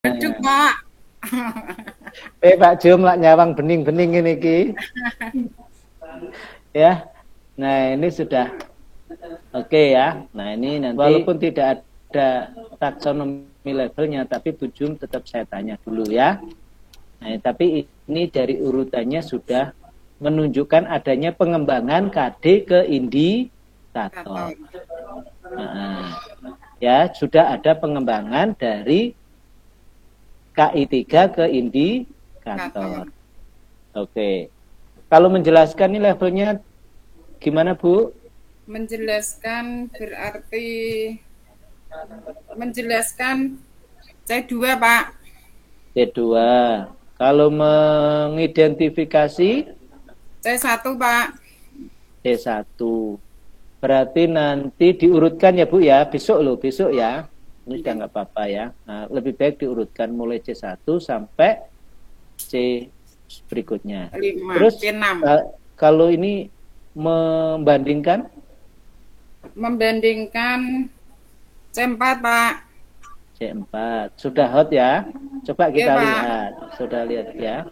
Aduh, Pak. Pak Jum lak nyawang bening-bening ini ki. Ya. Nah, ini sudah oke ya. Nah, ini nanti walaupun tidak ada taksonomi levelnya, tapi Bu Jum tetap saya tanya dulu ya. Nah, tapi ini dari urutannya sudah menunjukkan adanya pengembangan KD ke indikator. Nah, ya, sudah ada pengembangan dari KI3 ke indikator. Oke. Kalau menjelaskan ini levelnya gimana, Bu? Menjelaskan berarti menjelaskan C2, Pak. C2. Kalau mengidentifikasi C1, Pak. C1. Berarti nanti diurutkan ya, Bu ya. Besok loh, besok ya. Ini sudah nggak apa-apa ya. Nah, lebih baik diurutkan mulai C1 sampai C berikutnya. 5, Terus C6. Kalau ini membandingkan C4, Pak. C4 sudah hot ya. Coba kita lihat. Sudah lihat ya.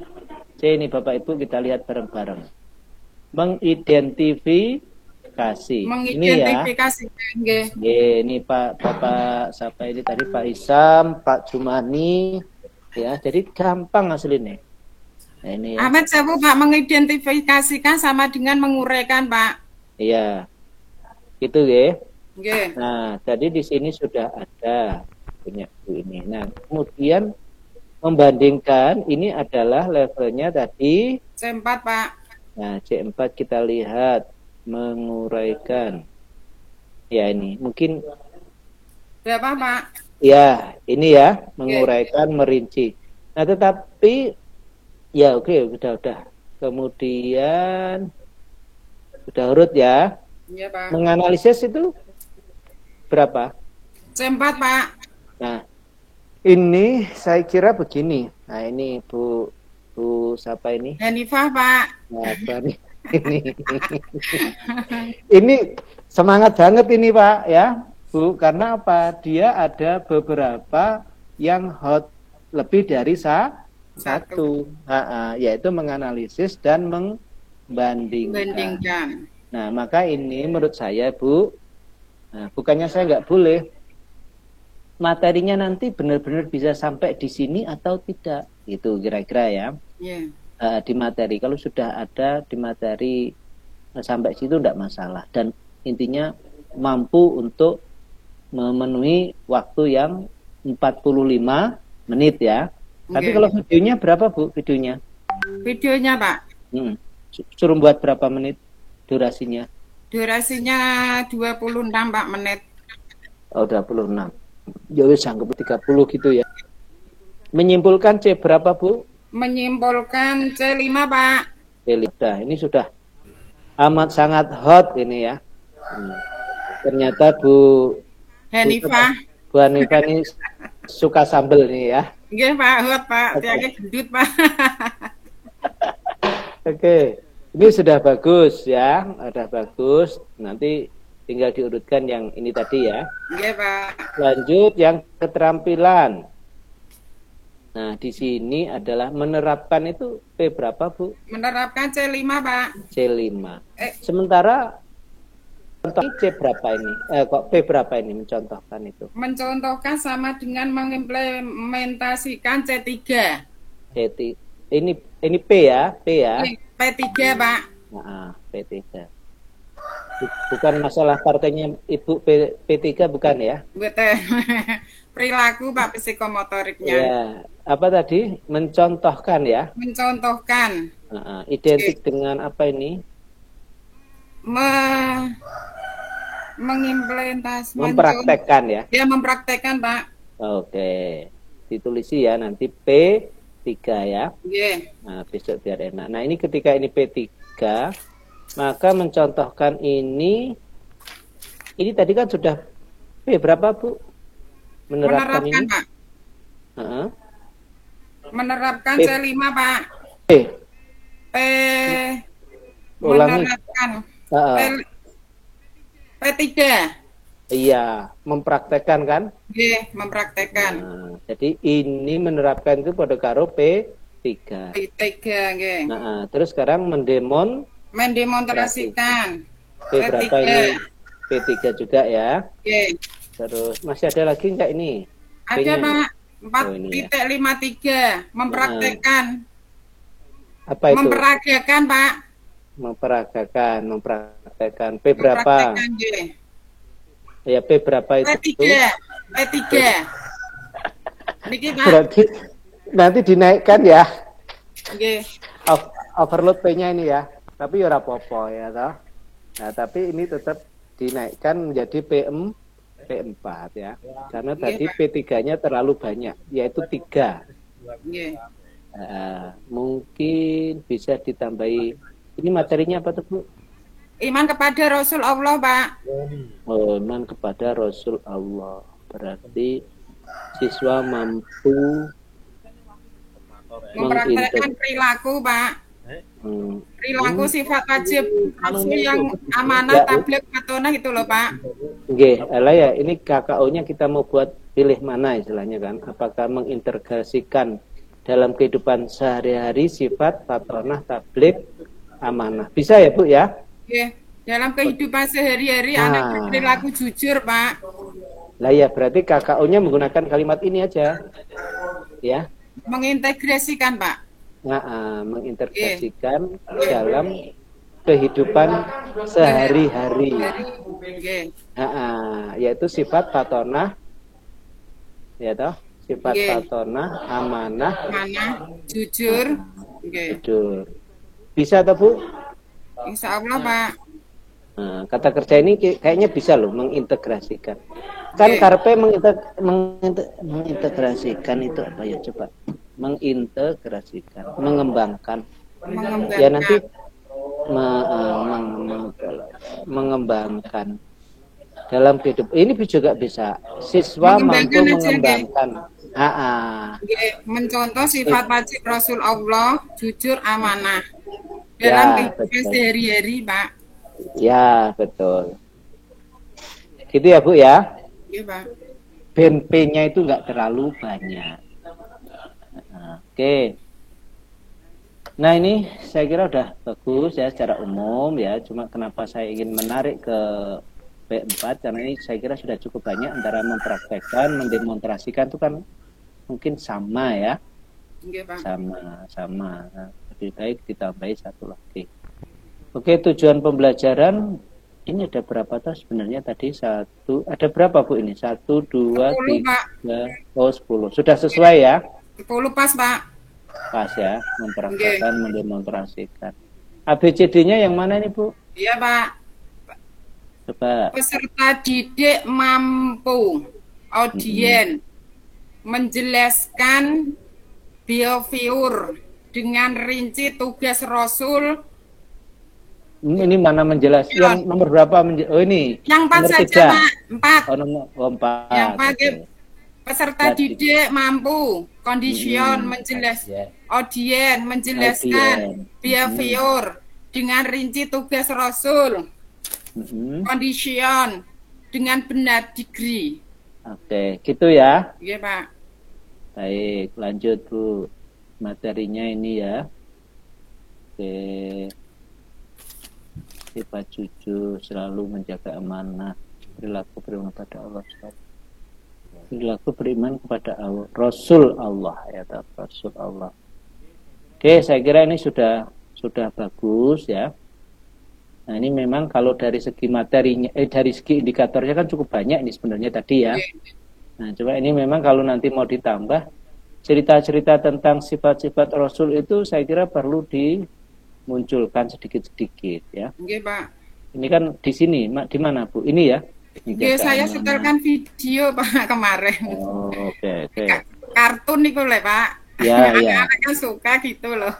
C ini Bapak Ibu kita lihat bareng-bareng. Mengidentifikasi. Mengidentifikasi. Ini Bapak siapa ini tadi, Pak Isam, Pak Jumani ya. Jadi gampang aslinya. Nah, ini ya. Ahmad Sabu, Pak, mengidentifikasikan sama dengan menguraikan, Pak. Iya. Gitu ya. Okay. Nah, tadi di sini sudah ada punya ini. Nah, kemudian membandingkan ini adalah levelnya tadi C4, Pak. Nah, C4 kita lihat menguraikan. Ya, ini mungkin berapa, Pak? Ya, ini ya, menguraikan, merinci. Nah, tetapi ya oke, udah. Kemudian udah urut ya. Iya, Pak. Menganalisis itu berapa? C4, Pak. Nah, ini saya kira begini. Nah, ini Bu siapa ini? Hanifah, Pak. Nah, ini semangat banget ini, Pak ya. Bu, karena apa? Dia ada beberapa yang hot lebih dari satu. Yaitu menganalisis dan membandingkan. Nah, maka ini menurut saya, Bu, nah, bukannya saya nggak boleh, materinya nanti benar-benar bisa sampai di sini atau tidak, gitu kira-kira ya. Di materi, kalau sudah ada di materi sampai situ tidak masalah, dan intinya mampu untuk memenuhi waktu yang 45 menit ya. Tapi kalau videonya berapa, Bu, videonya? Videonya, Pak? Suruh buat berapa menit durasinya? Durasinya 26, Pak, menit. Oh, 26. Ya wis anggap 30 gitu ya. Menyimpulkan C berapa, Bu? Menyimpulkan C5, Pak. C5. Ini sudah amat sangat hot ini ya. Ternyata Bu Hanifah ini suka sambel nih ya. Iya, Pak, hot, Pak. Tiangnya gendut, Pak. Oke. Ini sudah bagus ya. Sudah bagus. Nanti tinggal diurutkan yang ini tadi ya. Iya, Pak. Lanjut yang keterampilan. Nah, di sini adalah menerapkan itu P berapa, Bu? Menerapkan C5, Pak. C5. Sementara contoh C berapa ini? Kok P berapa ini mencontohkan itu? Mencontohkan sama dengan mengimplementasikan C3. C3. Ini P ya, P ya. P3, Pak. Nah, P3. Bukan masalah partainya Ibu P3 bukan ya? Betul. Perilaku, Pak, psikomotoriknya. Ya, apa tadi? Mencontohkan ya? Mencontohkan. Identik dengan apa ini? Mengimplementasikan. Mempraktekkan ya? Ya, mempraktekkan, Pak. Oke. Ditulisi ya nanti P3 ya. Yeah. Nah, besok biar enak. Nah, ini ketika ini P3, maka mencontohkan ini tadi kan sudah P berapa, Bu? Menerapkan ini? Pak. Menerapkan P. C5, Pak. P. Menerapkan P3. Iya, mempraktekkan kan? Nggih, mempraktekkan. Nah, jadi ini menerapkan itu pada karo P3. P3 nggih. Nah, terus sekarang Mendemonstrasikan. P berapa P3. ini? P3 juga ya. Nggih. Terus masih ada lagi enggak ini? Ada P-nya Pak, Oh, ini ya. 4.53 Nah, mempraktekkan. apa itu? Memperagakan, Pak. Mempraktekkan. P berapa? Mempraktekkan nggih. Ya, P berapa itu? P3. P3. Niki, Pak. Berarti nanti dinaikkan ya. Nggih. Overload P-nya ini ya. Tapi ya ora apa-apa ya toh. Nah, tapi ini tetap dinaikkan menjadi P4 ya. Karena tadi P3-nya terlalu banyak, yaitu 3. Nggih. Mungkin bisa ditambahi. Ini materinya apa tuh, Bu? Iman kepada Rasul Allah, Pak. Oh, iman kepada Rasul Allah. Berarti siswa mampu Mempraktekkan perilaku, Pak. Perilaku sifat wajib Rasul yang amanah, tabligh, fatonah gitu loh, Pak. Nggih, alah ya, ini KKO-nya kita mau buat pilih mana istilahnya kan? Apakah mengintegrasikan dalam kehidupan sehari-hari sifat fatonah, tabligh, amanah. Bisa ya, Bu ya? Nggih. Dalam kehidupan sehari-hari anak berperilaku jujur, Pak. Lah ya, berarti KKO-nya menggunakan kalimat ini aja. Ya. Mengintegrasikan, Pak. Mengintegrasikan dalam kehidupan sehari-hari. Yaitu sifat fatonah, ya toh, sifat fatonah, amanah, jujur. Jujur. Bisa toh, Bu? Insya Allah, Pak. Kata kerja ini kayaknya bisa loh mengintegrasikan. Kan karpe mengintegrasikan itu apa ya, coba? Mengintegrasikan, mengembangkan. Ya nanti mengembangkan dalam hidup. Ini juga bisa. Siswa mampu mengembangkan. Mencontoh sifat wajib Rasul Allah, jujur, amanah dalam kehidupan sehari-hari, Pak. Ya, betul. Gitu ya, Bu ya? Iya, Pak. BNP-nya itu nggak terlalu banyak. Oke. Nah, ini saya kira udah bagus ya secara umum ya. Cuma kenapa saya ingin menarik ke P4 karena ini saya kira sudah cukup banyak antara mempraktekkan, mendemonstrasikan itu kan mungkin sama ya. Iya, Pak. Sama. Nah, lebih baik ditambahi satu lagi. Oke, tujuan pembelajaran ini ada berapa tuh sebenarnya tadi? Ada berapa, Bu ini? 1, 2, 3, 10. Sudah sesuai ya? 10 pas, Pak. Pas ya, mempraktekkan, mendemonstrasikan. ABCD-nya yang mana ini, Bu? Iya, Pak. Coba. Peserta didik mampu audien menjelaskan behavior dengan rinci tugas Rasul. Ini mana menjelaskan? Yang nomor berapa? Oh ini. Yang 4 saja, Pak. 4. Oh, nomor 4. Yang 4. Peserta didik mampu kondision audien menjelaskan behavior dengan rinci tugas Rasul. Kondision dengan benar degree. Oke, gitu ya. Iya, Pak. Baik, lanjut, Bu. Materinya ini ya. Oke. Sifat jujur, selalu menjaga amanah, perilaku beriman kepada Allah, perilaku beriman kepada Allah, Rasul Allah ya, Rasul Allah. Oke, saya kira ini sudah bagus ya. Nah, ini memang kalau dari segi materinya, dari segi indikatornya kan cukup banyak ini sebenarnya tadi ya. Nah, coba ini memang kalau nanti mau ditambah cerita-cerita tentang sifat-sifat Rasul itu saya kira perlu dimunculkan sedikit-sedikit ya. Oke, Pak. Ini kan di sini, di mana, Bu? Ini ya? Oke, saya setelkan video, Pak, kemarin. Oh, oke. Kartun nih, boleh, Pak. Ya. Anak-anak kan suka gitu loh.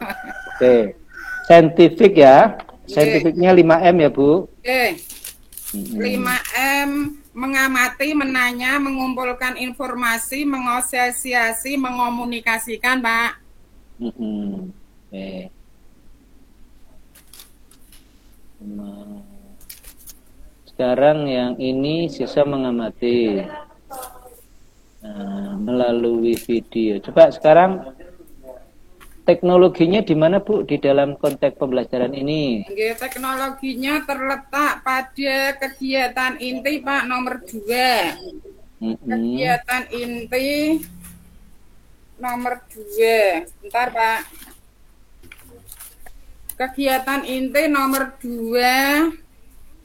Oke. Saintifik ya. Saintifiknya 5M ya, Bu? Oke. 5M, mengamati, menanya, mengumpulkan informasi, mengasosiasi, mengomunikasikan, Pak. Oke. sekarang yang ini siswa mengamati melalui video. Coba sekarang teknologinya di mana Bu di dalam konteks pembelajaran ini? Teknologinya terletak pada kegiatan inti Pak nomor 2. Kegiatan inti nomor 2. Bentar Pak. Kegiatan inti nomor 2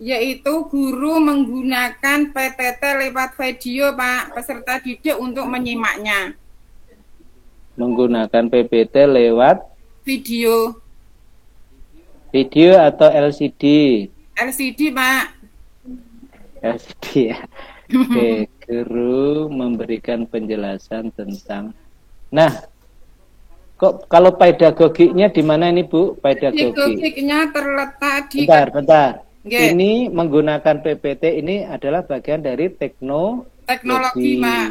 yaitu guru menggunakan PTT lewat video Pak, peserta didik untuk menyimaknya. Menggunakan PPT lewat video. Video atau LCD? LCD Pak. LCD ya. Oke, guru memberikan penjelasan tentang. Nah, kok kalau pedagogiknya di mana ini Bu? Pedagogiknya terletak di. Bentar. Ini menggunakan PPT ini adalah bagian dari teknologi Pak.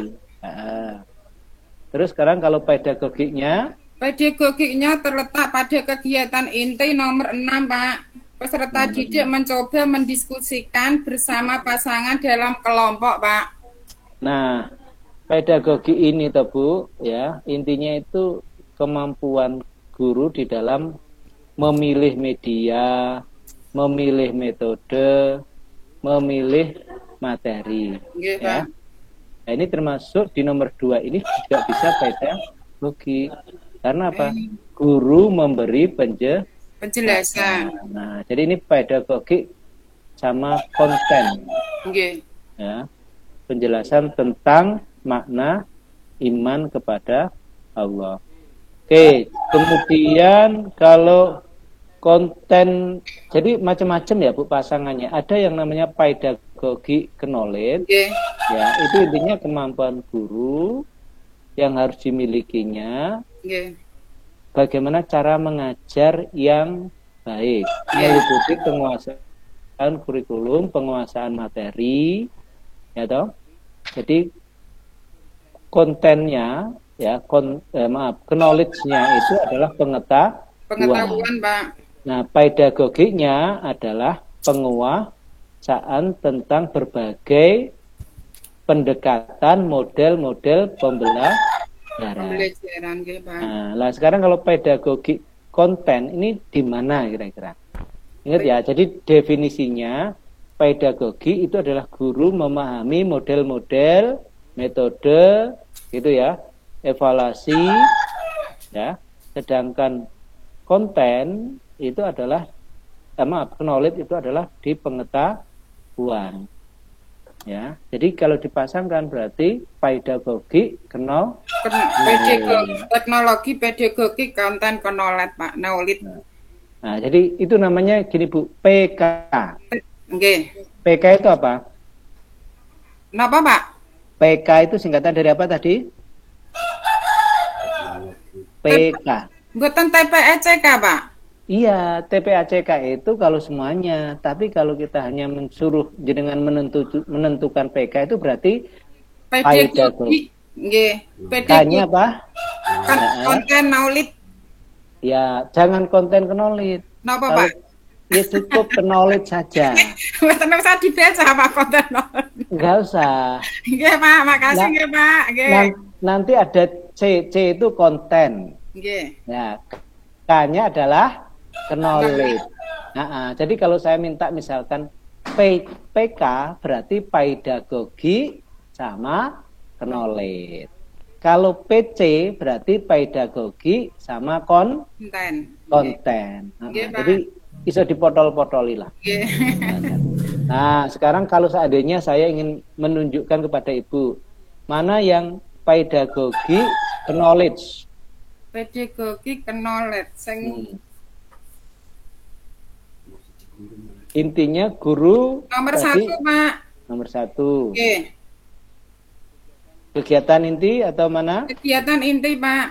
Terus sekarang kalau pedagogiknya terletak pada kegiatan inti nomor 6 Pak. Peserta didik mencoba mendiskusikan bersama pasangan dalam kelompok Pak. Nah, pedagogi ini toh Bu, ya intinya itu kemampuan guru di dalam memilih media, memilih metode, memilih materi. Ya. Nah, ini termasuk di nomor 2 ini juga bisa pedagogi. Karena apa? Guru memberi penjelasan. Nah, jadi ini pedagogi sama konten. Ya. Penjelasan tentang makna iman kepada Allah. Oke, kemudian kalau konten, jadi macam-macam ya Bu pasangannya. Ada yang namanya pedagogi knowledge, ya itu intinya kemampuan guru yang harus dimilikinya. Bagaimana cara mengajar yang baik, meliputi penguasaan kurikulum, penguasaan materi, ya toh. Jadi kontennya, ya knowledge-nya itu adalah pengetahuan Pak. Nah, pedagogiknya adalah penguasaan tentang berbagai pendekatan model-model pembelajaran. Nah, sekarang kalau pedagogi konten ini di mana kira-kira? Ingat ya, jadi definisinya pedagogi itu adalah guru memahami model-model, metode, gitu ya, evaluasi, ya. Sedangkan konten itu adalah knowledge itu adalah di pengetahuan. Ya. Jadi kalau dipasangkan berarti pedagogi teknologi pedagogi konten knowledge Pak, knowledge. Nah, jadi itu namanya gini Bu, PK. PK itu apa? Kenapa Pak? PK itu singkatan dari apa tadi? PK. Bukan TPECK Pak? Iya, TPACK itu kalau semuanya. Tapi kalau kita hanya mensuruh dengan menentukan PK itu berarti pedagogi. K-nya apa? Konten knowledge. Ya, jangan konten knowledge. Kenapa Pak? Ya cukup knowledge saja. Tidak usah dibaca Pak konten knowledge. Enggak usah. Nggih Pak, makasih nggih Pak. Nanti ada C itu konten. Nggih. Ya, K-nya adalah knowledge. Jadi kalau saya minta misalkan PK berarti pedagogi sama knowledge. Kalau PC berarti pedagogi sama konten. Jadi bisa dipotol-potoli lah. Nah, sekarang kalau seandainya saya ingin menunjukkan kepada Ibu mana yang pedagogi knowledge. Pedagogi knowledge. Intinya guru nomor 1 Pak. Nomor 1. Kegiatan inti atau mana? Kegiatan inti Pak.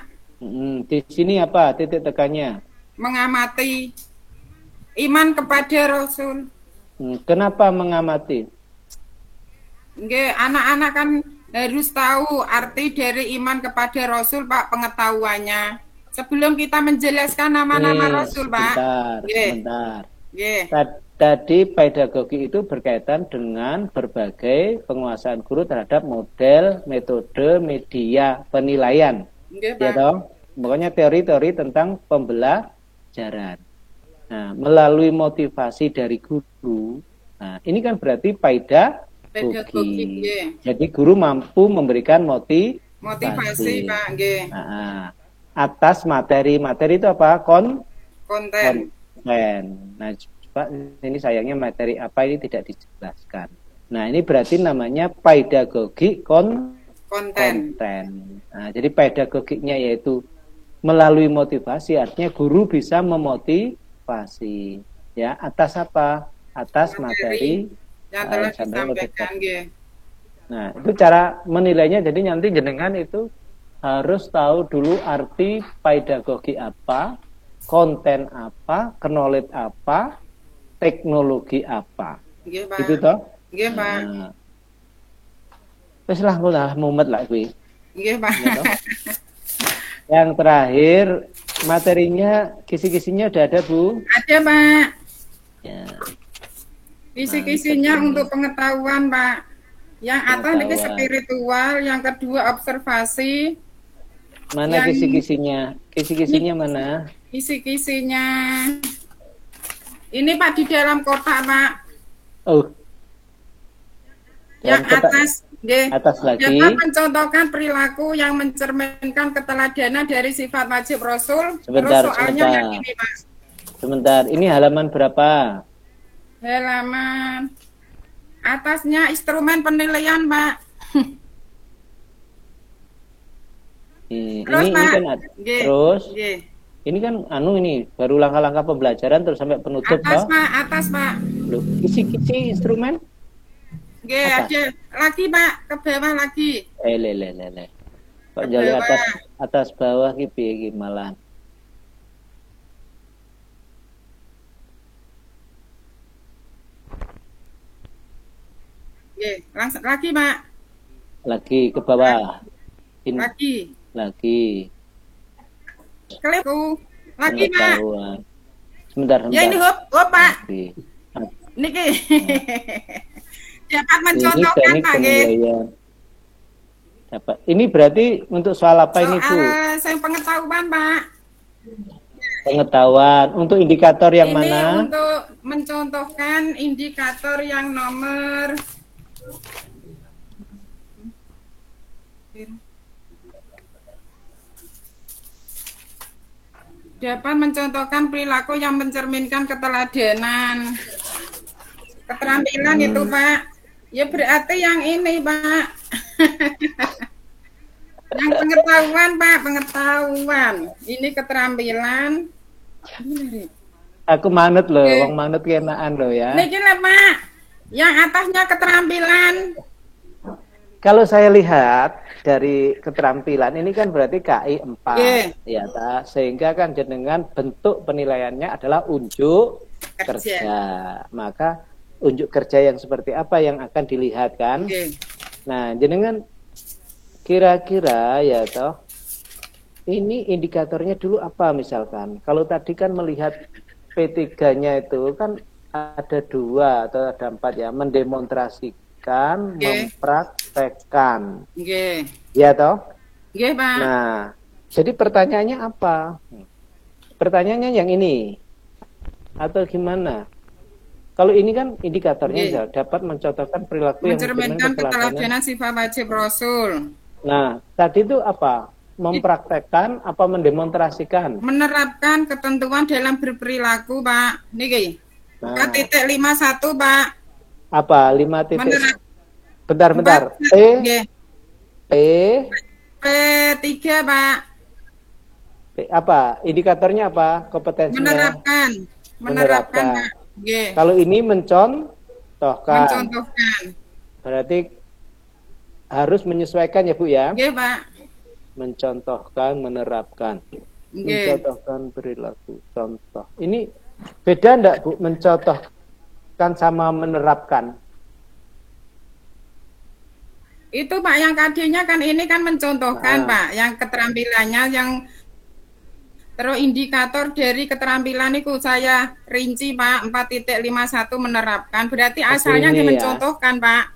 Di sini apa titik tekannya? Mengamati iman kepada Rasul. Kenapa mengamati? Anak-anak kan harus tahu arti dari iman kepada Rasul Pak, pengetahuannya. Sebelum kita menjelaskan nama-nama Rasul Pak. Sebentar. tadi pedagogi itu berkaitan dengan berbagai penguasaan guru terhadap model, metode, media penilaian. Nggih, Ya Pak. toh? Pokoknya teori-teori tentang pembelajaran. Nah, melalui motivasi dari guru, nah ini kan berarti Pedagogi, nggih. Jadi guru mampu memberikan Motivasi, Pak, nggih. Nah, atas materi itu apa? Konten. Nah, Pak, ini sayangnya materi apa ini tidak dijelaskan. Nah, ini berarti namanya pedagogi konten. Nah, jadi pedagogiknya yaitu melalui motivasi, artinya guru bisa memotivasi. Ya, atas apa? Atas materi yang telah disampaikan, nggih. Nah, itu cara menilainya. Jadi nanti jenengan itu harus tahu dulu arti pedagogi apa, konten apa, knowledge apa, teknologi apa. Nggih, Pak. Gitu toh? Nggih, Pak. Nah. Wis lah mumet lah kuwi. Nggih, Pak. Yang terakhir materinya kisi-kisinya udah ada, Bu? Ada, Pak. Ya. Kisi-kisinya untuk pengetahuan, Pak. Yang atas ini spiritual, yang kedua observasi. Mana kisi-kisinya? Kisi-kisinya mana? Kisi-kisinya ini, Pak, di dalam kotak, Pak. Oh. Yang atas, nggih. Atas lagi. Dapat mencontohkan perilaku yang mencerminkan keteladanan dari sifat wajib Rasul. Sebentar, terus soalnya sebentar. yang ini, Pak. Sebentar, ini halaman berapa? Halaman atasnya instrumen penilaian, Pak. Terus, Pak. Kan terus Nggih. Ini kan ini baru langkah-langkah pembelajaran terus sampai penutup, atas, Pak. Pak. Atas, Pak. Loh, kisi-kisi instrumen? Nggih, ada lagi, Pak, ke bawah lagi. Le. Kok jale atas bawah ki piye ki malah. Nggih, langsung lagi, Pak. Lagi ke bawah. Lagi. Keliru. Lagi, Pak. Sebentar. Ya ini hop, Pak. Niki. Dapat mencontohkan, Pak, nggih. Dapat. Ini berarti untuk soal apa ini, Bu? Saya pengetahuan, Pak. Pengetahuan. Untuk indikator yang ini mana? Ini untuk mencontohkan indikator yang nomor dapat mencontohkan perilaku yang mencerminkan keteladanan. Keterampilan itu, Pak. Ya berarti yang ini, Pak. Yang pengetahuan, Pak, pengetahuan. Ini keterampilan. Aku manut loh, wong manut kenaan loh ya. Niki lah, Pak. Yang atasnya keterampilan. Kalau saya lihat dari keterampilan ini kan berarti KI 4 ya ta? Sehingga kan dengan bentuk penilaiannya adalah unjuk kerja. Maka unjuk kerja yang seperti apa yang akan dilihat kan? Nah, jenengan kira-kira ya toh ini indikatornya dulu apa misalkan? Kalau tadi kan melihat P3-nya itu kan ada 2 atau ada 4 ya, mendemonstrasikan, mempraktekkan. Ya toh? Pak. Nah, jadi pertanyaannya apa? Pertanyaannya yang ini atau gimana? Kalau ini kan indikatornya dapat mencontohkan perilaku yang mencerminkan keteladanan sifat wajib Rasul. Nah, tadi itu apa? Mempraktekkan apa mendemonstrasikan? Menerapkan ketentuan dalam berperilaku, Pak. Niki. Nah. Titik 51, Pak. Apa? 5 titik. Bentar. P3, Pak. Apa? Indikatornya apa? Kompetensinya? Menerapkan, Pak. Kalau ini mencontohkan. Berarti harus menyesuaikan ya, Bu ya? Pak. Mencontohkan, menerapkan. Mencontohkan perilaku, contoh. Ini beda enggak, Bu, mencontohkan sama menerapkan? Itu, Pak, yang KD-nya kan ini kan mencontohkan, Pak. Yang keterampilannya yang Terus indikator dari keterampilan itu saya rinci Pak 4.51 menerapkan. Berarti asalnya dia mencontohkan Pak.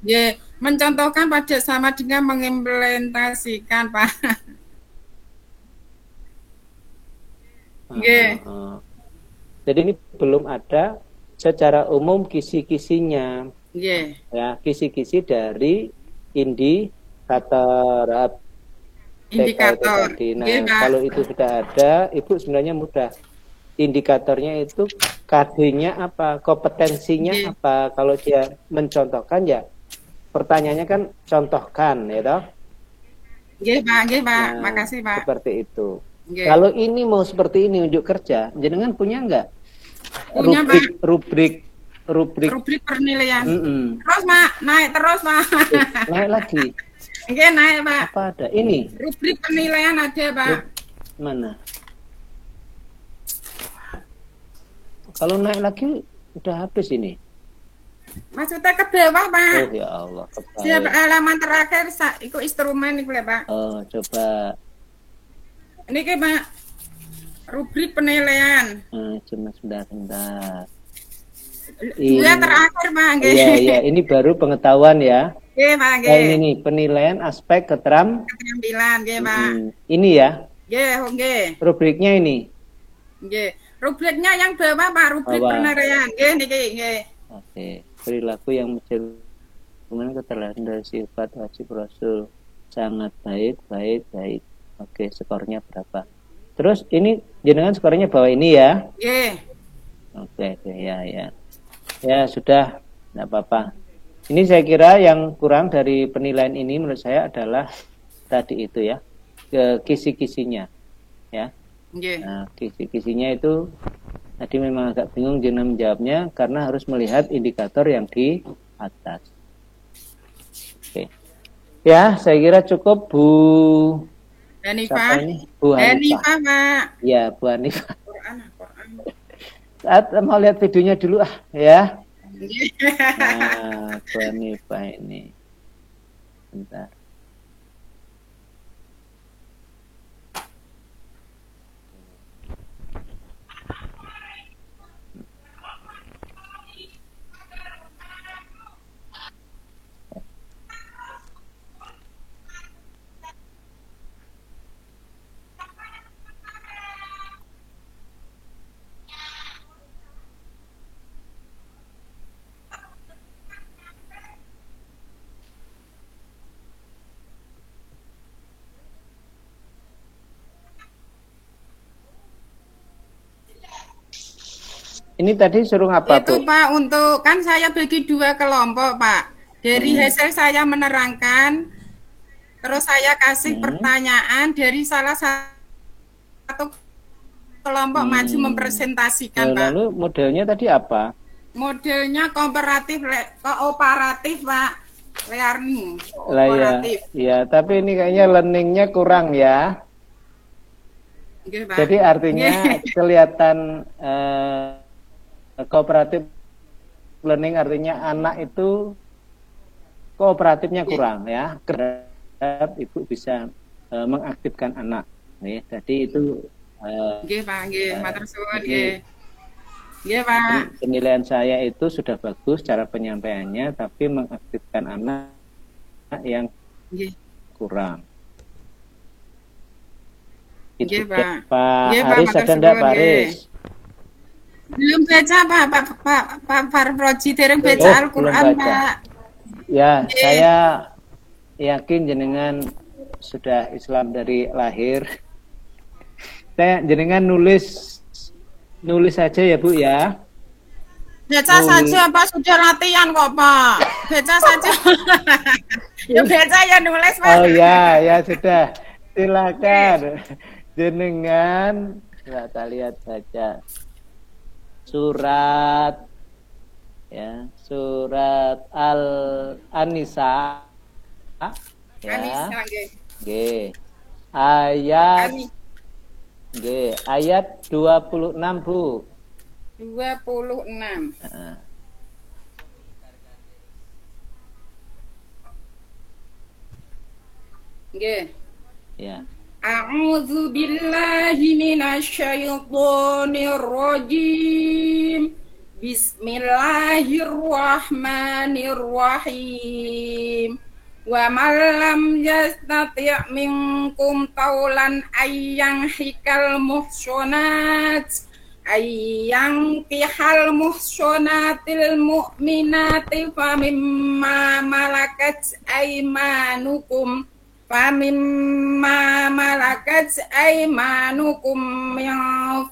Ya, mencontohkan pada sama dengan mengimplementasikan Pak. Jadi ini belum ada secara umum kisi-kisinya. Ya, kisi-kisi dari indikator tadi. Nah, kalau itu sudah ada, Ibu sebenarnya mudah. Indikatornya itu KD-nya apa, kompetensinya apa. Kalau dia mencontohkan ya, pertanyaannya kan contohkan, ya toh? Pak, Pak. Makasih Pak. Seperti itu. Kalau ini mau seperti ini unjuk kerja, jenengan punya enggak? Punya rubrik penilaian. Terus Pak, naik terus Pak. Naik lagi. Naik Pak. Apa ada? Ini. Rubrik penilaian ada Pak. Mana? Kalau naik lagi udah habis ini. Maksudnya ke bawah Pak. Oh ya Allah. Siapa halaman terakhir itu instrumen itu Pak. Oh coba. Ini Pak. Rubrik penilaian. Cuma sebentar. Iya terakhir Pak. Iya, ini baru pengetahuan ya. Iya Pak. Ini nih penilaian aspek keterampilan, Pak. Ini ya. Iya, rubriknya ini. Iya. Rubriknya yang bawah Pak, rubrik penilaian. Nggih. Oke, perilaku yang mencerminkan keterlairan dari sifat wajib Rasul. Sangat baik. Oke, skornya berapa? Terus ini jenengan skornya bawah ini ya? Iya. Oke, ya. Ya sudah, tidak apa-apa. Ini saya kira yang kurang dari penilaian ini menurut saya adalah tadi itu ya, kisi-kisinya, ya. Nah, kisi-kisinya itu tadi memang agak bingung jenengan menjawabnya karena harus melihat indikator yang di atas. Oke. Ya, saya kira cukup Bu Hanifah. Bu Hanifah, Pak. Ya, Bu Hanifah. Saat mau lihat videonya dulu ya. Nah, Bu Hanifah ini. Bentar. Ini tadi suruh apa, Bu? Itu Pak, untuk kan saya bagi 2 kelompok Pak. Dari hasil saya menerangkan, terus saya kasih pertanyaan dari salah satu kelompok maju mempresentasikan Pak. Lalu modelnya tadi apa? Modelnya kooperatif Pak. Learning. Ya, tapi ini kayaknya learningnya kurang ya. Jadi artinya kelihatan kooperatif learning artinya anak itu kooperatifnya kurang ya. Ibu bisa mengaktifkan anak. Ya, jadi itu. Pak, matur suwun Pak. Penilaian saya itu sudah bagus cara penyampaiannya, tapi mengaktifkan anak yang kurang. Itu Pak. Haris ada enggak Pak Haris? Belum baca Pak Farproji, dereng baca Al-Qur'an Pak. Ya, saya yakin jenengan sudah Islam dari lahir. Saya jenengan nulis saja ya Bu ya. Baca saja Pak, sudah latihan kok Pak. Baca saja. Ya baca ya nulis Pak. Oh ya sudah. Silakan. Jenengan kita lihat baca surat Al-Nisa ya. Ayat 26 Bu. 26. Ya. A'udzu billahi minasyaitonir rajim. Bismillahirrahmanirrahim. Wa man lam yastati' minkum taulan ayyang hikal muhsonat ayyang kihal muhsonatil mu'minati famimma malakat aymanukum min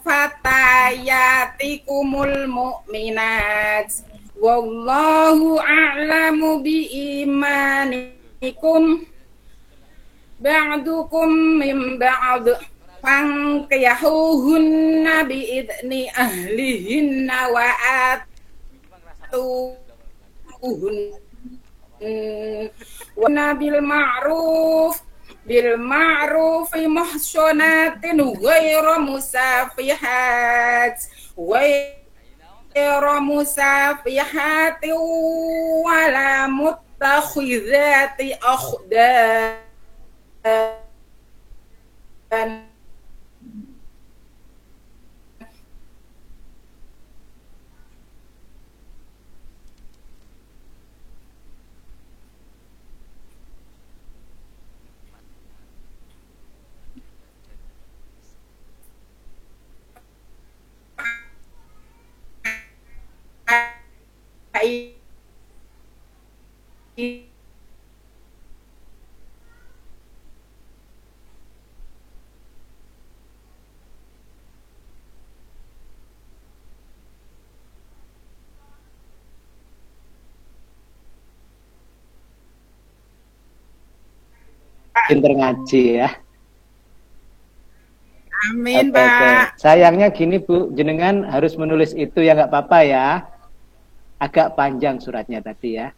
fatayatikumul mu'minat wallahu a'lamu bi imanikum ba'dukum min ba'd fankihuhunna biidni ahlihinna wa atuhunna bil ma'rufi muhsanatin ghairu musafihati wala muttakhidhati akhdan. Pinter ngaji ya. Amin, Oke. Pak. Sayangnya gini Bu, jenengan harus menulis itu ya, nggak apa-apa ya. Agak panjang suratnya tadi ya.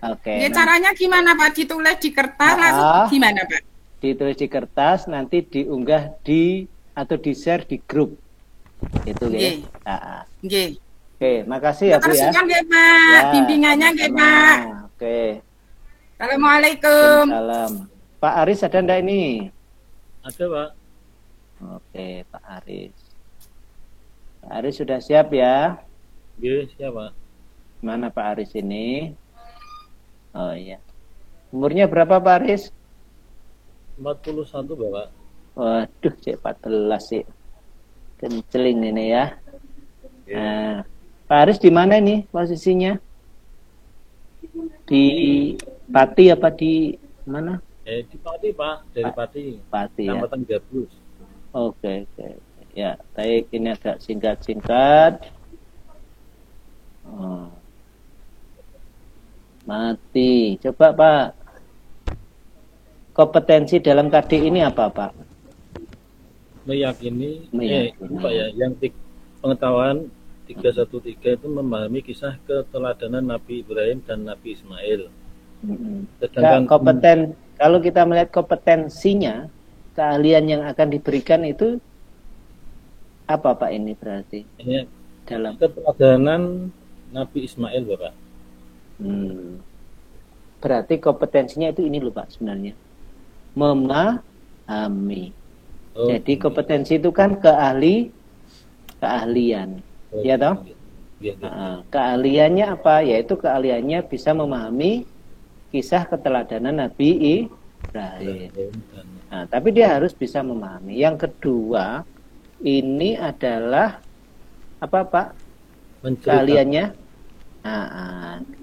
Oke. Ya, caranya gimana Pak? Ditulis di kertas langsung gimana Pak? Ditulis di kertas, nanti diunggah atau di-share di grup. Itu ya. Nggih. Oke, makasih ya Bu ya. Terus nggih Pak, Ya, bimbingannya nggih Pak. Oke. Assalamualaikum. Salam. Pak Aris ada enggak ini? Ada, Pak. Oke, Pak Aris. Pak Aris sudah siap ya? Iya, siap, Pak. Mana Pak Aris ini? Oh iya. Umurnya berapa Pak Aris? 41, Bapak. Waduh, cek 14 sih. Kencelin ini ya. Ya. Nah, Pak Aris di mana ini posisinya? Di Pati apa di mana? Di Pati, Pak. Dari Pati. Pati ya. Kecamatan Gabus. Oke. Ya, baik. Ini agak singkat-singkat. Oh. Mati. Coba Pak. Kompetensi dalam KD ini apa Pak? Meyakini. Meyakini. Pak ya, yang pengetahuan 313 itu memahami kisah keteladanan Nabi Ibrahim dan Nabi Ismail. Sedangkan kalau kita melihat kompetensinya, keahlian yang akan diberikan itu apa Pak ini berarti? Ini Dalam keteladanan Nabi Ismail, Bapak. Berarti kompetensinya itu ini loh Pak sebenarnya. Memahami. Jadi kompetensi itu kan keahlian. Ya toh? Keahliannya apa? Yaitu keahliannya bisa memahami kisah keteladanan Nabi Ibrahim. Nah, tapi dia harus bisa memahami. Yang kedua, ini adalah apa Pak? Keahliannya.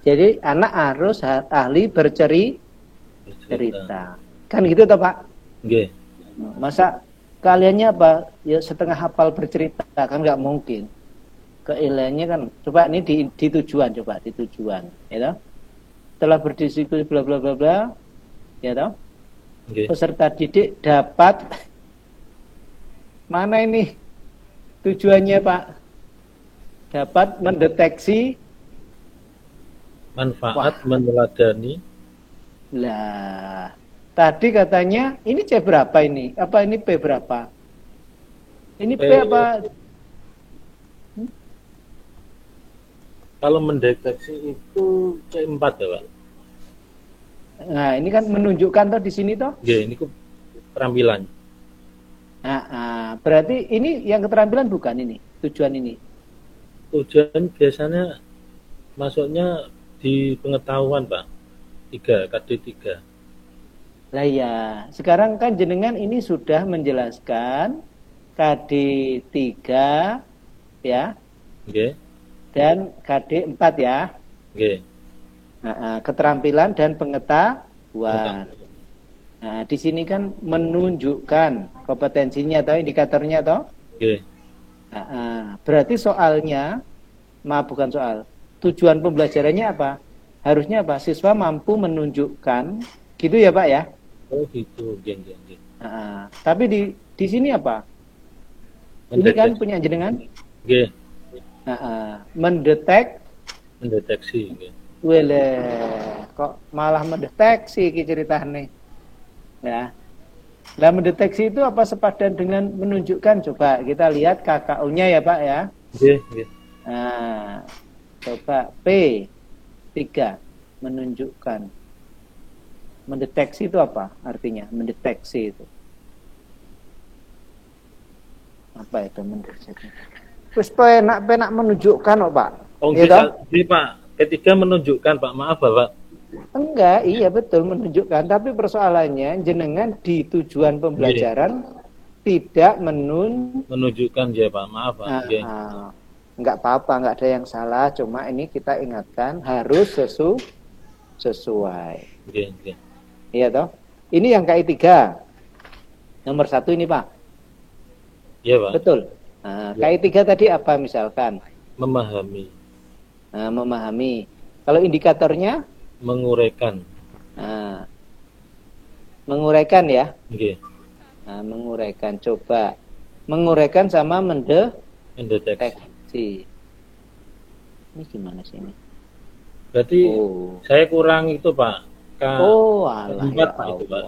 Jadi anak harus ahli bercerita. Kan gitu toh Pak? Nggih. Masa keahliannya apa? Ya setengah hafal bercerita kan nggak mungkin. Keahliannya kan coba ini di tujuan, ya toh? Setelah berdiskusi bla bla bla bla, ya toh? Okay. Peserta didik dapat mana ini tujuannya Pak? Dapat mendeteksi manfaat meneladani. Lah, tadi katanya ini C berapa ini? Apa ini P berapa? Ini P apa? Kalau mendeteksi itu C4 ya Pak? Nah ini kan menunjukkan toh di sini toh? Ya ini keterampilan. Berarti ini yang keterampilan bukan ini tujuan ini. Tujuan biasanya masuknya di pengetahuan, Pak. 3, KD3. Lah ya, sekarang kan jenengan ini sudah menjelaskan KD3 ya. Nggih. Dan KD4 ya. Nggih. Keterampilan dan pengetahuan. Nah, di sini kan menunjukkan kompetensinya atau indikatornya toh? Nggih. Berarti soalnya, bukan soal. Tujuan pembelajarannya apa? Harusnya apa? Siswa mampu menunjukkan, gitu ya Pak ya? Oh gitu, nggih. Tapi di sini apa? Ini kan punya jenengan? Nggih. Mendeteksi, nggih. Wele, kok malah mendeteksi iki ceritane. Ya. Nah, mendeteksi itu apa sepadan dengan menunjukkan? Coba kita lihat KKU-nya ya, Pak ya. Nggih. Nah, coba P3 menunjukkan. Mendeteksi itu apa artinya? Mendeteksi itu. Apa itu mendeteksi? Terus penak menunjukkan, Pak. Oh, gitu? Pak. Ketiga menunjukkan, Pak. Maaf, Bapak. Enggak, iya betul menunjukkan. Tapi persoalannya jenengan di tujuan pembelajaran tidak menunjukkan ya, Pak. Maaf, Pak. Enggak apa-apa, enggak ada yang salah. Cuma ini kita ingatkan harus sesuai. Nggih. Iya toh? Ini yang KI 3. Nomor 1 ini, Pak. Iya, Pak. Betul. KI 3 tadi apa misalkan? Memahami. Memahami. Kalau indikatornya? Menguraikan. Menguraikan ya? Nggih. Menguraikan. Coba. Menguraikan sama mendeteksi. Ini gimana sih ini? Berarti saya kurang itu, Pak. Alah ya Pak, itu, Pak.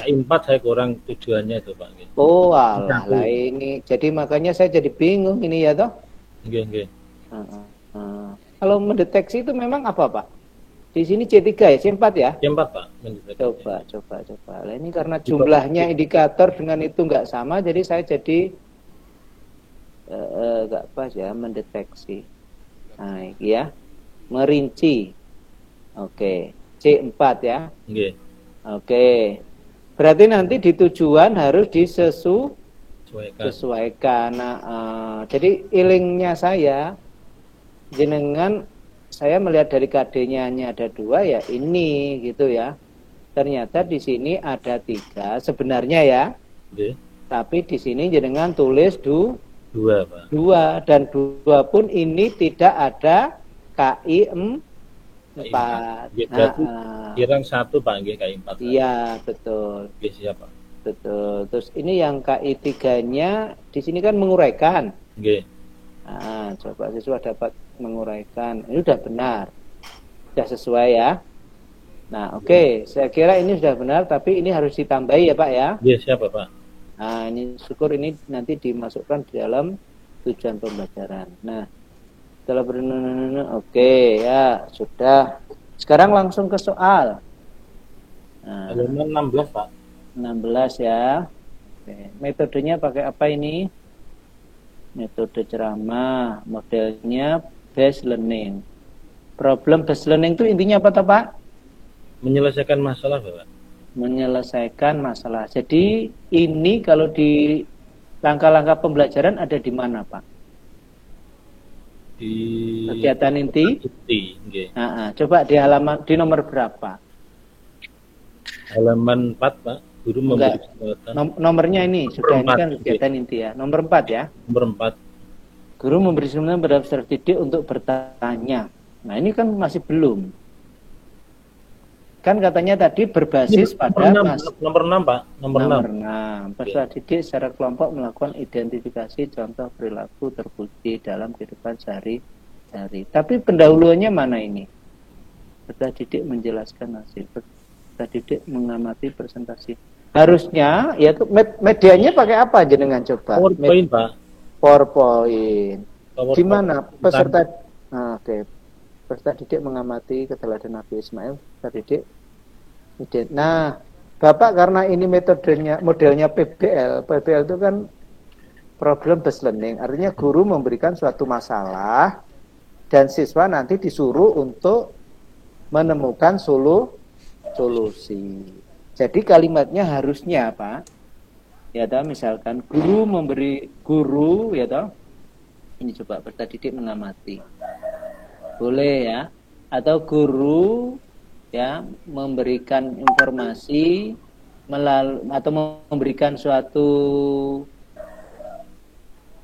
K4 saya kurang tujuannya itu, Pak. Alah lah ini. Jadi makanya saya jadi bingung ini ya toh? Nggih. Kalau mendeteksi itu memang apa, Pak? Di sini C3 ya, C4 ya? C4, Pak. Mendeteksi. Coba. Nah, ini karena jumlahnya indikator dengan itu nggak sama, jadi saya jadi nggak pas ya, mendeteksi. Nah, ya. Merinci. Oke. C4 ya? Nggih. Oke. Berarti nanti di tujuan harus disesuaikan. Jadi ilingnya saya jenengan saya melihat dari KD-nya hanya ada 2 ya ini gitu ya. Ternyata di sini ada 3 sebenarnya ya. Nggih. Tapi di sini jenengan tulis 2, Pak. 2 dan 2 pun ini tidak ada KI 4. Kirang 1, Pak, nggih KI 4. Iya, betul. Nggih, siap, Pak. Betul. Terus ini yang KI 3-nya di sini kan menguraikan. Nggih. Coba siswa dapat menguraikan. Ini sudah benar. Sudah sesuai ya. Nah, oke. Saya kira ini sudah benar, tapi ini harus ditambahi ya, Pak ya. Iya, siap, Pak. Ini syukur ini nanti dimasukkan di dalam tujuan pembelajaran. Nah, setelah oke ya, sudah. Sekarang langsung ke soal. Halaman 16, Pak. 16 ya. Oke. Metodenya pakai apa ini? Metode ceramah, modelnya based learning. Problem based learning itu intinya apa, Pak? Menyelesaikan masalah, Pak. Menyelesaikan masalah. Jadi ini kalau di langkah-langkah pembelajaran ada di mana, Pak? Di kegiatan inti. Nggih. Coba di halaman di nomor berapa? Halaman 4, Pak. Guru memberi kesempatan. Nomornya ini sudah 4, ini kan kegiatan inti ya. Nomor 4 ya. Nomor 4. Guru memberi kesempatan pada peserta didik untuk bertanya. Nah, ini kan masih belum. Kan katanya tadi berbasis pada nomor 6, Pak. Nomor 6. Peserta didik secara kelompok melakukan identifikasi contoh perilaku terbukti dalam kehidupan sehari-hari. Tapi pendahuluannya mana ini? Peserta didik menjelaskan hasil. Peserta didik mengamati presentasi. Harusnya ya medianya pakai apa jenengan coba? PowerPoint, Pak. PowerPoint. Gimana peserta? Oke. Peserta didik mengamati keteladanan Nabi Ismail. Peserta didik. Nah, Bapak karena ini modelnya PBL itu kan problem based learning, artinya guru memberikan suatu masalah dan siswa nanti disuruh untuk menemukan solusi. Jadi kalimatnya harusnya apa? Ya toh, misalkan guru ya toh. Ini coba peserta didik mengamati. Boleh ya. Atau guru ya memberikan informasi atau memberikan suatu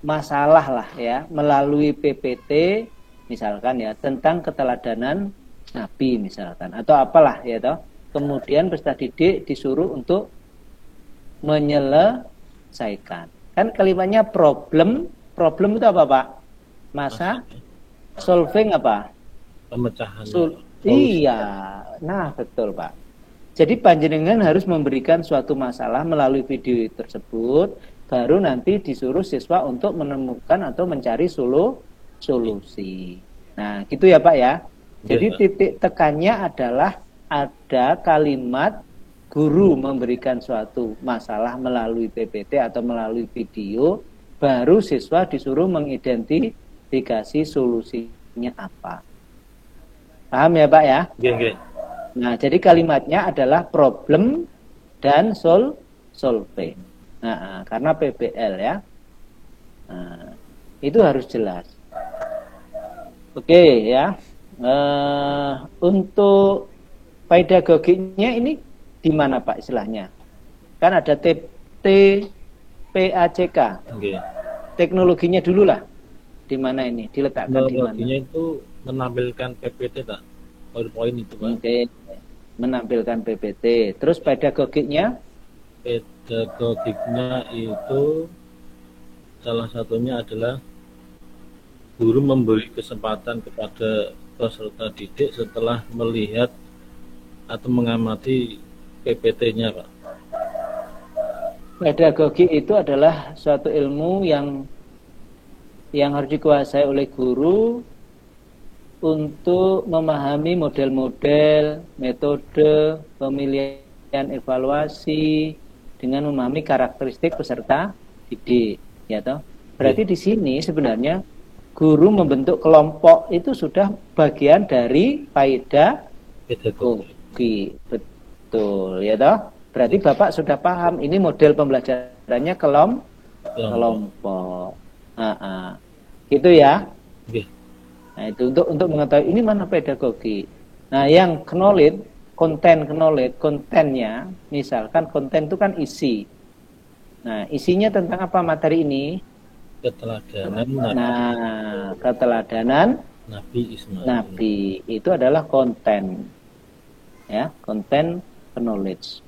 masalah lah ya melalui PPT misalkan ya tentang keteladanan Nabi misalkan atau apalah ya toh. Kemudian peserta didik disuruh untuk menyelesaikan. Kan kalimatnya problem itu apa Pak? Solving apa? Pemecahan. Iya, nah betul Pak. Jadi panjenengan harus memberikan suatu masalah melalui video tersebut, baru nanti disuruh siswa untuk menemukan atau mencari solusi. Nah, gitu ya Pak ya. Jadi titik tekannya adalah ada kalimat guru memberikan suatu masalah melalui PPT atau melalui video, baru siswa disuruh mengidentifikasi solusinya apa. Paham ya Pak ya? Oke. Nah, jadi kalimatnya adalah problem dan solving. Nah, karena PBL ya. Nah, itu harus jelas. Oke ya. Untuk pedagogiknya ini di mana Pak istilahnya? Kan ada TPACK. Oke. Teknologinya dulu lah. Di mana ini? Diletakkan di mana? Teknologinya itu menampilkan PPT tak? PowerPoint itu Pak. Oke. Menampilkan PPT. Terus pedagogiknya? Pedagogiknya itu salah satunya adalah guru memberi kesempatan kepada peserta didik setelah melihat atau mengamati PPT-nya Pak. Pedagogi itu adalah suatu ilmu yang harus dikuasai oleh guru untuk memahami model-model, metode, pemilihan evaluasi dengan memahami karakteristik peserta didik, ya toh. Berarti di sini sebenarnya guru membentuk kelompok itu sudah bagian dari pedagogi. Betul, ya toh. Berarti Bapak sudah paham ini model pembelajarannya kelompok. Gitu ya. Nah, itu untuk mengetahui ini mana pedagogi. Nah, yang kontennya, misalkan konten itu kan isi. Nah, isinya tentang apa materi ini? Keteladanan Nabi Ismail. Nabi itu adalah konten. Ya, konten knowledge.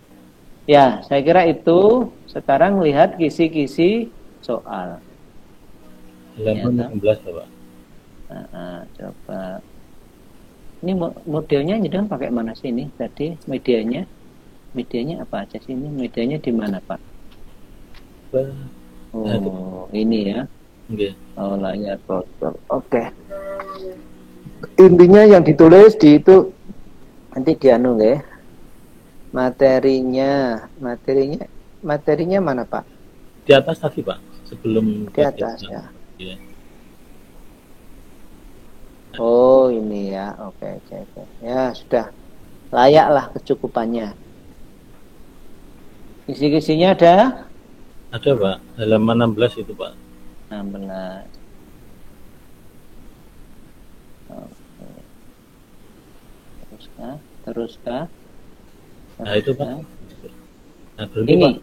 Ya, saya kira itu. Sekarang lihat kisi-kisi soal. Halaman 16 Bapak. Coba. Ini modelnya jadi pakai mana sih ini tadi medianya? Medianya apa aja sih ini? Medianya di mana Pak? Oh, ini ya. Okay. Oh, layar proyektor. Oke. Intinya yang ditulis di itu nanti dianu ya. Materinya mana Pak? Di atas tadi Pak, sebelum di atas ya. Yeah. Oh, ini ya. Oke. Ya, sudah. Layaklah kecukupannya. Kisi-kisinya ada? Ada Pak, halaman 16 itu Pak. 16. Oke. Teruskah? Nah, itu Pak. Nah, ini. Pak.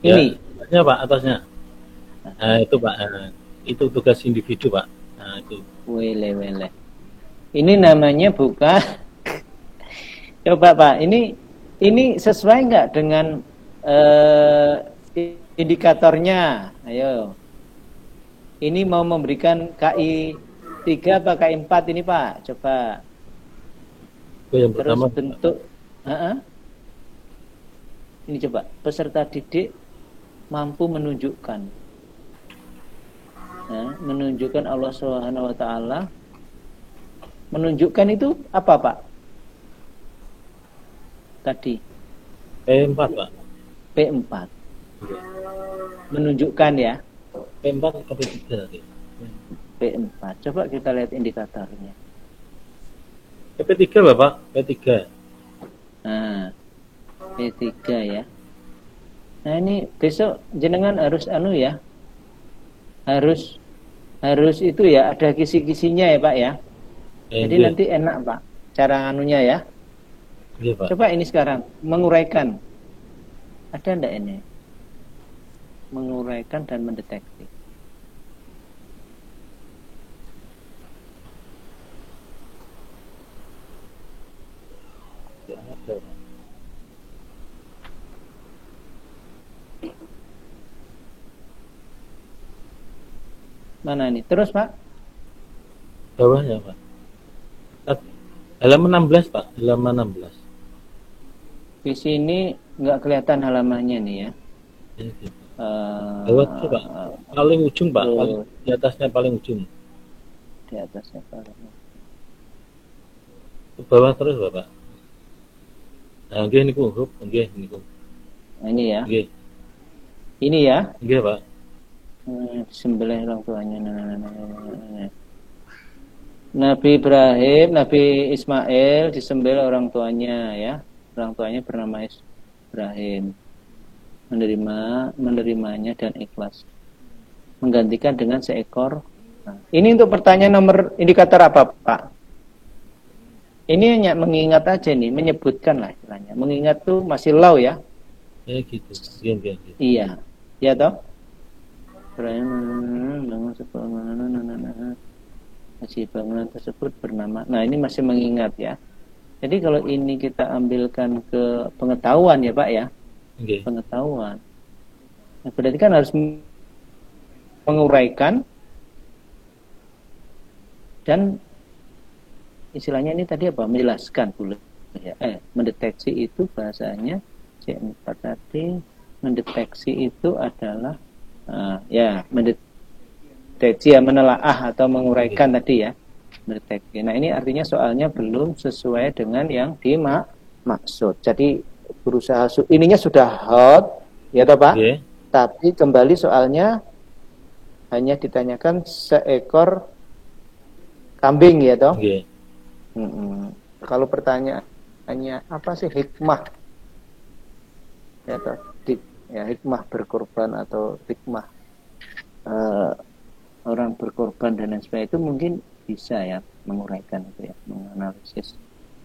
Ini. Atasnya Pak, atasnya. Nah, itu Pak. Itu tugas individu Pak. Nah, itu. Wele. Ini namanya bukan. Coba Pak, ini sesuai nggak dengan indikatornya? Ayo. Ini mau memberikan KI 3 apa KI 4 ini Pak? Coba. Yang terus pertama, bentuk. Ini coba, peserta didik mampu menunjukkan. Menunjukkan Allah Subhanahu wa taala. Menunjukkan itu apa Pak? Tadi P4 Pak. P4. Menunjukkan ya. P4 ke P3 tadi. P4. Coba kita lihat indikatornya. P3 Bapak, P3. Nah, P3 ya. Nah, ini besok jenengan harus ya. Harus itu ya, ada kisi-kisinya ya, Pak ya. Jadi Iya. nanti enak, Pak. Cara anunya ya. Iya, Pak. Coba ini sekarang menguraikan. Ada enggak ini? Menguraikan dan mendeteksi. Ya, ada, Pak. Mana ini? Terus, Pak? Bawahnya, Pak. Halaman 16, Pak. Halaman 16. Di sini nggak kelihatan halamannya nih ya. Ya, gitu. Bawah itu, Pak. Paling ujung, Pak. Paling, di atasnya paling ujung. Di atasnya paling. Ke bawah terus, Bapak. Nah, nggih niku, nggih niku. Nah, ini ya. Nggih. Ini ya. Nggih, Pak. Disembelih orang tuanya. Nabi Ibrahim, Nabi Ismail disembelih orang tuanya ya. Orang tuanya bernama Ibrahim. Menerimanya dan ikhlas. Menggantikan dengan seekor. Nah, ini untuk pertanyaan nomor indikator apa, Pak? Ini hanya mengingat aja nih, menyebutkan lah istilahnya. Mengingat tuh masih lau ya. Ya gitu. Nggih. Iya. Iya toh? Masih bangunan tersebut bernama. Nah, ini masih mengingat ya. Jadi kalau ini kita ambilkan ke pengetahuan ya, Pak ya. Nggih. Pengetahuan. Nah, berarti kan harus menguraikan dan istilahnya ini tadi apa? Menjelaskan dulu ya. Mendeteksi itu bahasanya C4 tadi. Mendeteksi itu adalah ya mendeteksi ya, menelaah atau menguraikan tadi ya, mendeteksi. Nah, ini artinya soalnya belum sesuai dengan yang dimaksud. Jadi berusaha ininya sudah hot ya toh, Pak. Nggih. Tapi kembali soalnya hanya ditanyakan seekor kambing ya toh. Nggih. Kalau pertanyaannya apa sih hikmah ya toh? Ya, hikmah berkorban atau hikmah orang berkorban dan lain sebagainya itu mungkin bisa ya menguraikan itu ya,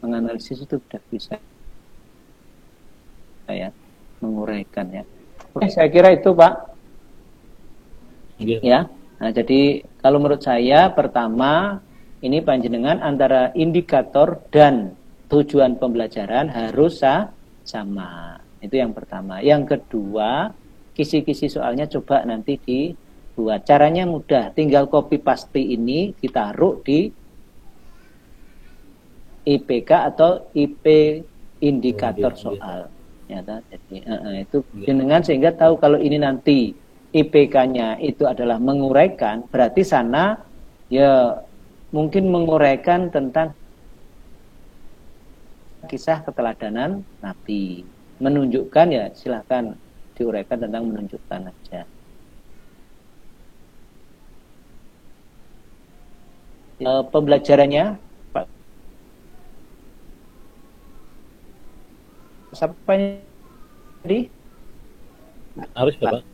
menganalisis itu sudah bisa ya menguraikan ya. Oke, saya kira itu Pak. Nggih. Ya. Nah, jadi kalau menurut saya pertama ini panjenengan antara indikator dan tujuan pembelajaran harus sama. Itu yang pertama. Yang kedua, kisi-kisi soalnya coba nanti dibuat. Caranya mudah, tinggal copy paste ini ditaruh di IPK atau IP indikator soal. Ya, jadi itu jenengan sehingga tahu kalau ini nanti IPK-nya itu adalah menguraikan, berarti sana ya mungkin menguraikan tentang kisah keteladanan Nabi. Menunjukkan ya silahkan diuraikan tentang menunjukkan aja. Pembelajarannya Pak siapa tadi? Harus Bapak.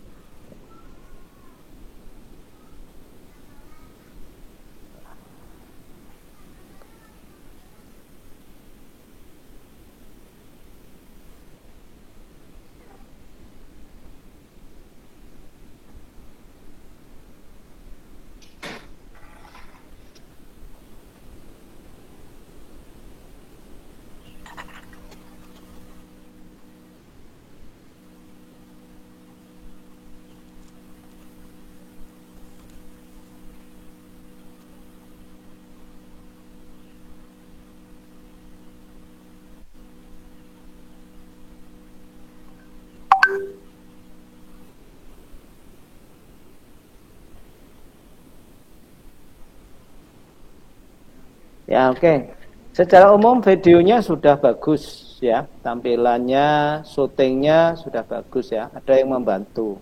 Ya, oke. Secara umum videonya sudah bagus ya, tampilannya, syutingnya sudah bagus ya. Ada yang membantu.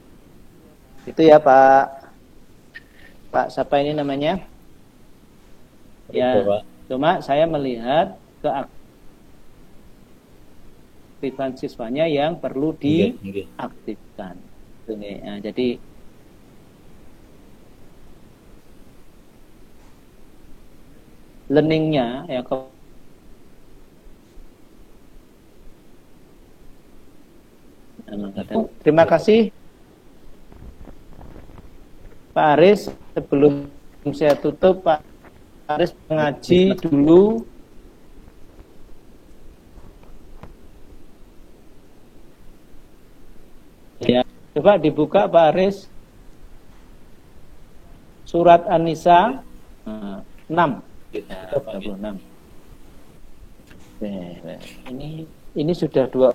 Itu ya Pak. Pak siapa ini namanya? Ya, cuma saya melihat keaktifan siswanya yang perlu diaktifkan. Nah, jadi learningnya ya. Terima kasih Pak Aris. Sebelum saya tutup, Pak Aris mengaji dulu. Ya, coba dibuka Pak Aris. Surat An-Nisa 6. Ya, 26. Ini sudah 2